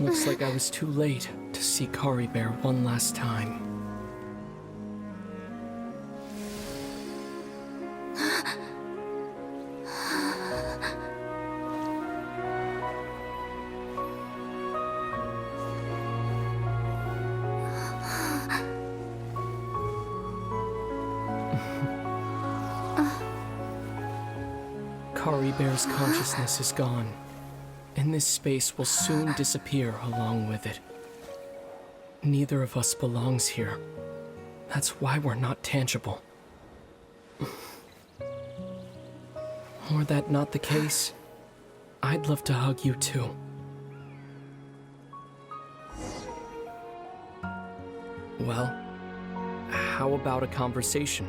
Looks like I was too late to see Kari Bear one last time. Kari Bear's consciousness is gone, and this space will soon disappear along with it. Neither of us belongs here. That's why we're not tangible. Were that not the case, I'd love to hug you too. Well, how about a conversation?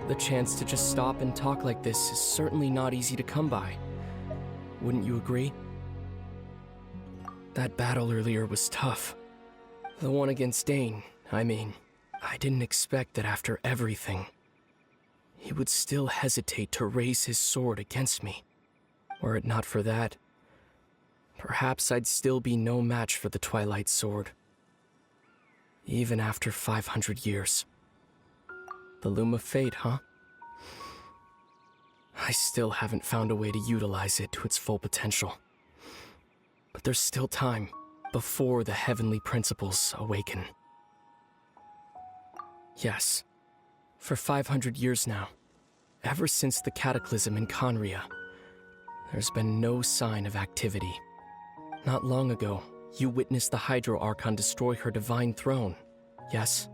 The chance to just stop and talk like this is certainly not easy to come by. Wouldn't you agree? That battle earlier was tough. The one against Dane, I mean. I didn't expect that after everything, he would still hesitate to raise his sword against me. Were it not for that, perhaps I'd still be no match for the Twilight Sword. Even after 500 years. The Loom of Fate, huh? I still haven't found a way to utilize it to its full potential. But there's still time before the heavenly principles awaken. Yes, for 500 years now, ever since the cataclysm in Conria, there's been no sign of activity. Not long ago, you witnessed the Hydro Archon destroy her divine throne, yes?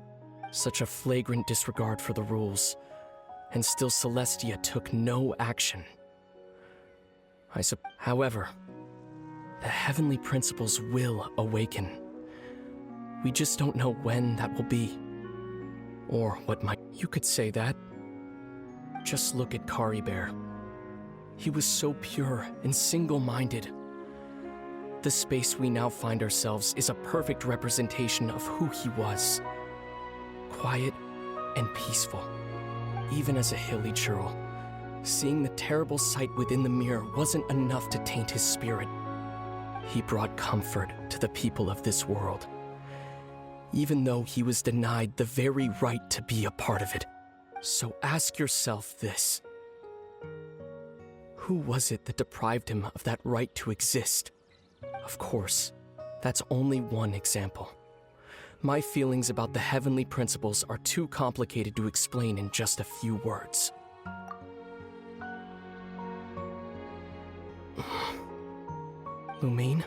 Such a flagrant disregard for the rules, and still Celestia took no action. However, the heavenly principles will awaken. We just don't know when that will be. Or what might... You could say that. Just look at Kari Bear. He was so pure and single-minded. The space we now find ourselves is a perfect representation of who he was. Quiet and peaceful. Even as a hilly churl, seeing the terrible sight within the mirror wasn't enough to taint his spirit. He brought comfort to the people of this world, even though he was denied the very right to be a part of it. So ask yourself this. Who was it that deprived him of that right to exist? Of course, that's only one example. My feelings about the heavenly principles are too complicated to explain in just a few words. Lumine?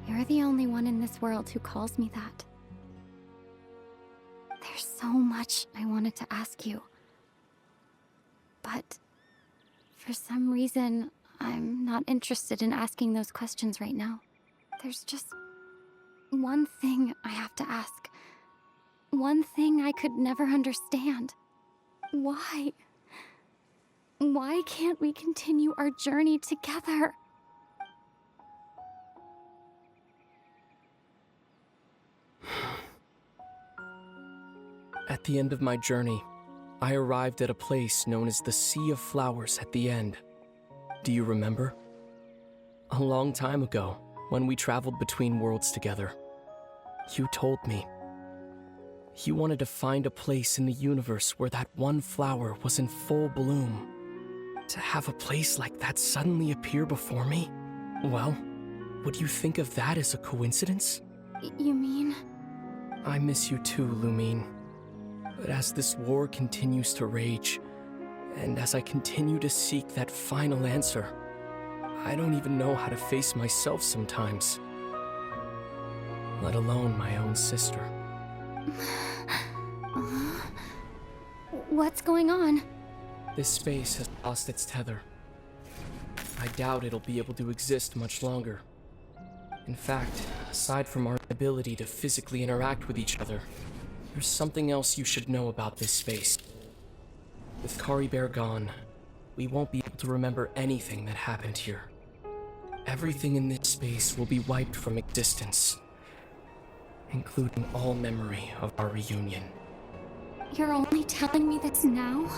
You're the only one in this world who calls me that. There's so much I wanted to ask you. But for some reason, I'm not interested in asking those questions right now. There's just one thing I have to ask. One thing I could never understand. Why? Why can't we continue our journey together? At the end of my journey, I arrived at a place known as the Sea of Flowers at the end. Do you remember? A long time ago, when we traveled between worlds together, you told me you wanted to find a place in the universe where that one flower was in full bloom. To have a place like that suddenly appear before me? Well, would you think of that as a coincidence? You mean? I miss you too, Lumine. But as this war continues to rage, and as I continue to seek that final answer, I don't even know how to face myself sometimes. Let alone my own sister. What's going on? This space has lost its tether. I doubt it'll be able to exist much longer. In fact, aside from our ability to physically interact with each other, there's something else you should know about this space. With Kari Bear gone, we won't be able to remember anything that happened here. Everything in this space will be wiped from existence, including all memory of our reunion. You're only telling me this now?